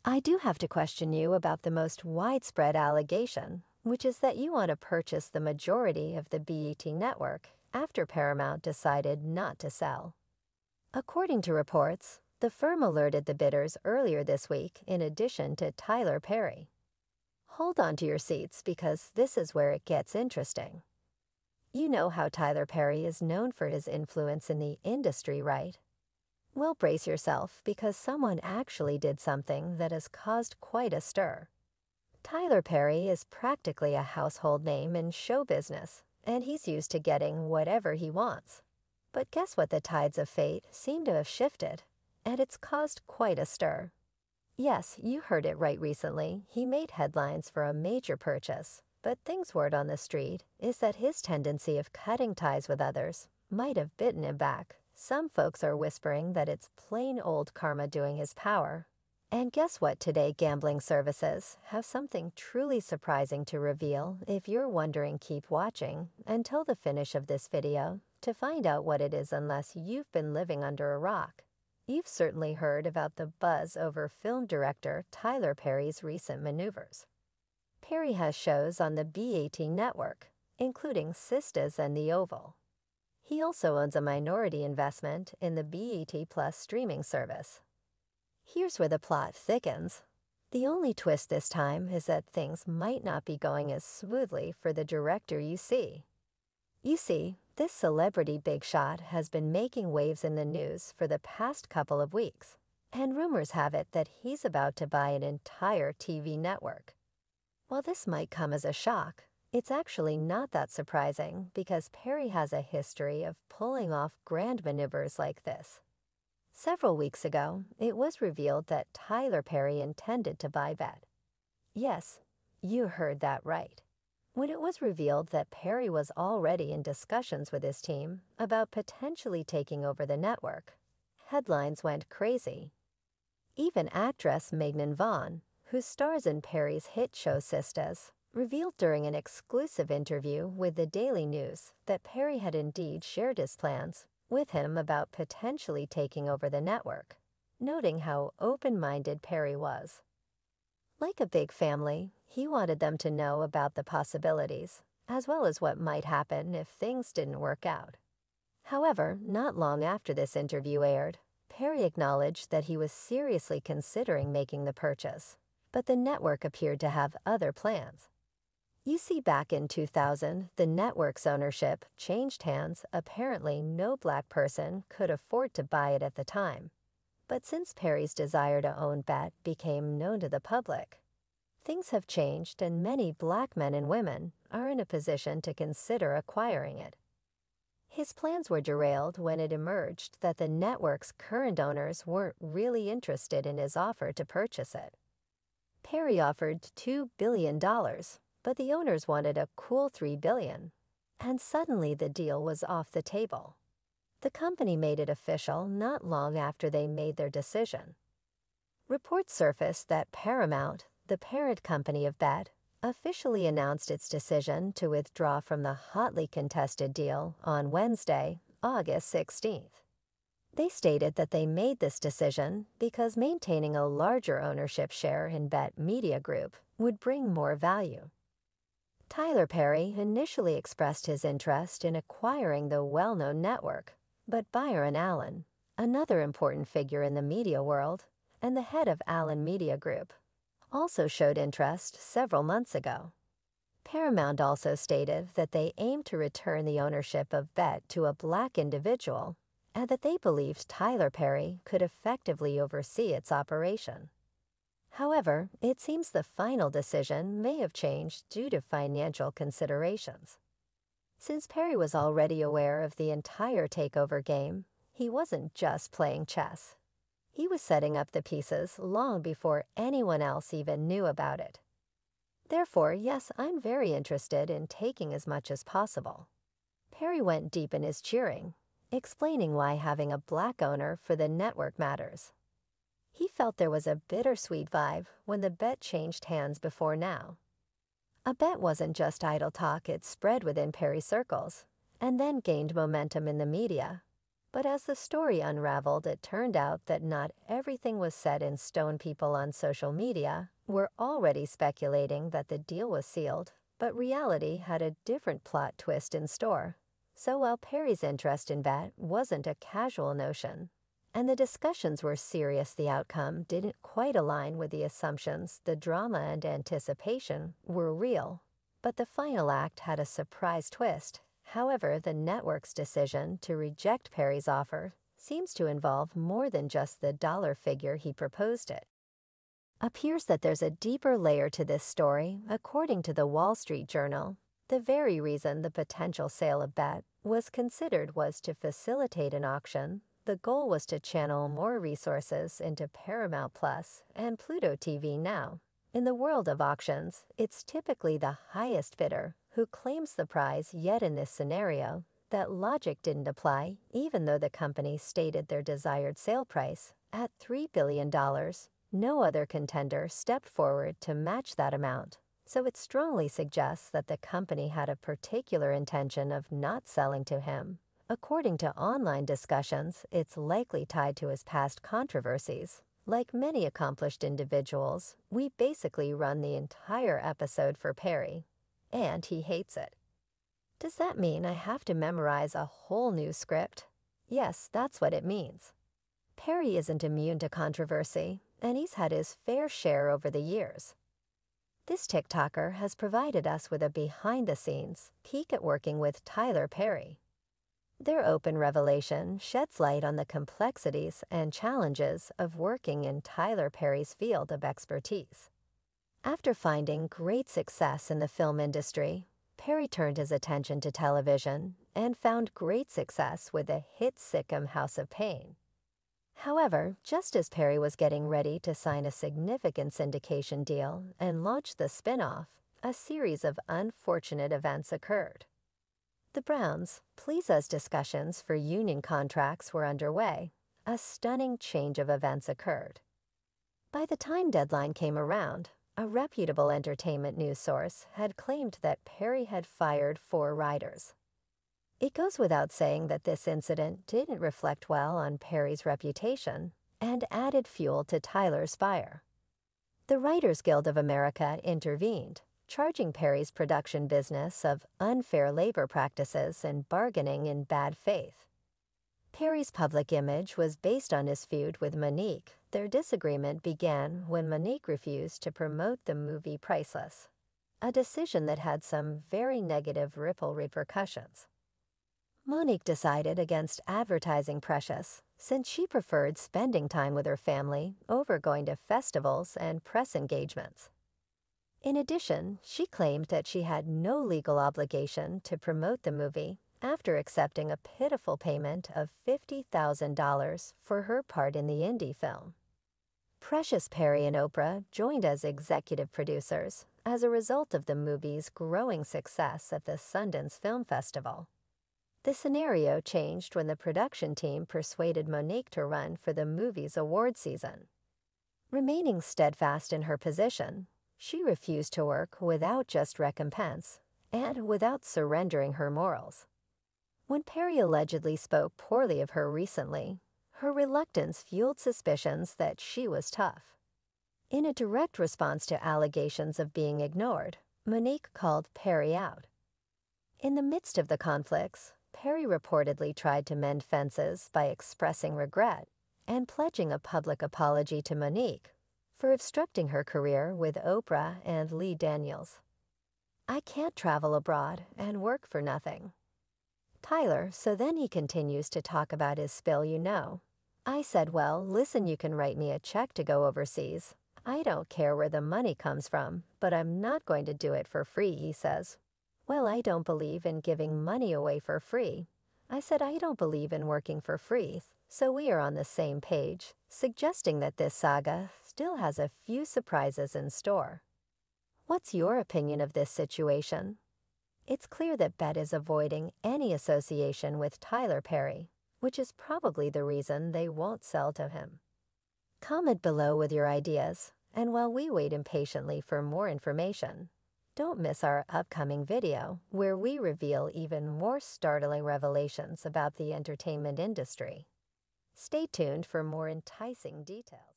I do have to question you about the most widespread allegation, which is that you want to purchase the majority of the BET network after Paramount decided not to sell. According to reports, the firm alerted the bidders earlier this week in addition to Tyler Perry. Hold on to your seats because this is where it gets interesting. You know how Tyler Perry is known for his influence in the industry, right? Well, brace yourself because someone actually did something that has caused quite a stir. Tyler Perry is practically a household name in show business, and he's used to getting whatever he wants. But guess what? The tides of fate seem to have shifted, and it's caused quite a stir. Yes, you heard it right recently. He made headlines for a major purchase, but things word on the street is that his tendency of cutting ties with others might have bitten him back. Some folks are whispering that it's plain old karma doing his power. And guess what? Today gambling services have something truly surprising to reveal. If you're wondering, keep watching until the finish of this video to find out what it is, unless you've been living under a rock. You've certainly heard about the buzz over film director Tyler Perry's recent maneuvers. Perry has shows on the BET network, including Sistas and The Oval. He also owns a minority investment in the BET Plus streaming service. Here's where the plot thickens. The only twist this time is that things might not be going as smoothly for the director you see. You see, this celebrity big shot has been making waves in the news for the past couple of weeks, and rumors have it that he's about to buy an entire TV network. While this might come as a shock, it's actually not that surprising because Perry has a history of pulling off grand maneuvers like this. Several weeks ago, it was revealed that Tyler Perry intended to buy BET. Yes, you heard that right. When it was revealed that Perry was already in discussions with his team about potentially taking over the network, headlines went crazy. Even actress Megan Vaughn, who stars in Perry's hit show Sistas, revealed during an exclusive interview with the Daily News that Perry had indeed shared his plans with him about potentially taking over the network, noting how open-minded Perry was. Like a big family, he wanted them to know about the possibilities, as well as what might happen if things didn't work out. However, not long after this interview aired, Perry acknowledged that he was seriously considering making the purchase, but the network appeared to have other plans. You see, back in 2000, the network's ownership changed hands. Apparently, no black person could afford to buy it at the time. But since Perry's desire to own BET became known to the public, things have changed and many black men and women are in a position to consider acquiring it. His plans were derailed when it emerged that the network's current owners weren't really interested in his offer to purchase it. Perry offered $2 billion, but the owners wanted a cool $3 billion, and suddenly the deal was off the table. The company made it official not long after they made their decision. Reports surfaced that Paramount, the parent company of BET, officially announced its decision to withdraw from the hotly contested deal on Wednesday, August 16th. They stated that they made this decision because maintaining a larger ownership share in BET Media Group would bring more value. Tyler Perry initially expressed his interest in acquiring the well-known network, but Byron Allen, another important figure in the media world and the head of Allen Media Group, also showed interest several months ago. Paramount also stated that they aimed to return the ownership of BET to a black individual and that they believed Tyler Perry could effectively oversee its operation. However, it seems the final decision may have changed due to financial considerations. Since Perry was already aware of the entire takeover game, he wasn't just playing chess. He was setting up the pieces long before anyone else even knew about it. Therefore, yes, I'm very interested in taking as much as possible. Perry went deep in his cheering, explaining why having a black owner for the network matters. He felt there was a bittersweet vibe when the BET changed hands before now. A bet wasn't just idle talk, it spread within Perry circles, and then gained momentum in the media. But as the story unraveled, it turned out that not everything was set in stone. People on social media were already speculating that the deal was sealed, but reality had a different plot twist in store. So while Perry's interest in Bet wasn't a casual notion, and the discussions were serious, the outcome didn't quite align with the assumptions. The drama and anticipation were real, but the final act had a surprise twist. However, the network's decision to reject Perry's offer seems to involve more than just the dollar figure he proposed. It appears that there's a deeper layer to this story. According to the Wall Street Journal, the very reason the potential sale of Bet was considered was to facilitate an auction. The goal was to channel more resources into Paramount Plus and Pluto TV Now. In the world of auctions, it's typically the highest bidder who claims the prize, yet in this scenario, that logic didn't apply. Even though the company stated their desired sale price at $3 billion, no other contender stepped forward to match that amount. So it strongly suggests that the company had a particular intention of not selling to him. According to online discussions, it's likely tied to his past controversies. Like many accomplished individuals, we basically run the entire episode for Perry, and he hates it. Does that mean I have to memorize a whole new script? Yes, that's what it means. Perry isn't immune to controversy, and he's had his fair share over the years. This TikToker has provided us with a behind-the-scenes peek at working with Tyler Perry. Their open revelation sheds light on the complexities and challenges of working in Tyler Perry's field of expertise. After finding great success in the film industry, Perry turned his attention to television and found great success with the hit sitcom House of Pain. However, just as Perry was getting ready to sign a significant syndication deal and launch the spin-off, a series of unfortunate events occurred. The Browns' Please Us discussions for union contracts were underway. A stunning change of events occurred. By the time deadline came around, a reputable entertainment news source had claimed that Perry had fired 4 writers. It goes without saying that this incident didn't reflect well on Perry's reputation and added fuel to Tyler's fire. The Writers Guild of America intervened, charging Perry's production business of unfair labor practices and bargaining in bad faith. Perry's public image was based on his feud with Monique. Their disagreement began when Monique refused to promote the movie Priceless, a decision that had some very negative ripple repercussions. Monique decided against advertising Precious, since she preferred spending time with her family over going to festivals and press engagements. In addition, she claimed that she had no legal obligation to promote the movie after accepting a pitiful payment of $50,000 for her part in the indie film. Precious, Perry, and Oprah joined as executive producers as a result of the movie's growing success at the Sundance Film Festival. The scenario changed when the production team persuaded Monique to run for the movie's award season. Remaining steadfast in her position, she refused to work without just recompense and without surrendering her morals. When Perry allegedly spoke poorly of her recently, her reluctance fueled suspicions that she was tough. In a direct response to allegations of being ignored, Monique called Perry out. In the midst of the conflicts, Perry reportedly tried to mend fences by expressing regret and pledging a public apology to Monique for obstructing her career with Oprah and Lee Daniels. I can't travel abroad and work for nothing. Tyler, so then he continues to talk about his spill. I said, well, listen, you can write me a check to go overseas. I don't care where the money comes from, but I'm not going to do it for free, he says. Well, I don't believe in giving money away for free. I said I don't believe in working for free, so we are on the same page, suggesting that this saga still has a few surprises in store. What's your opinion of this situation? It's clear that Bet is avoiding any association with Tyler Perry, which is probably the reason they won't sell to him. Comment below with your ideas, and while we wait impatiently for more information, Don't miss our upcoming video, where we reveal even more startling revelations about the entertainment industry. Stay tuned for more enticing details.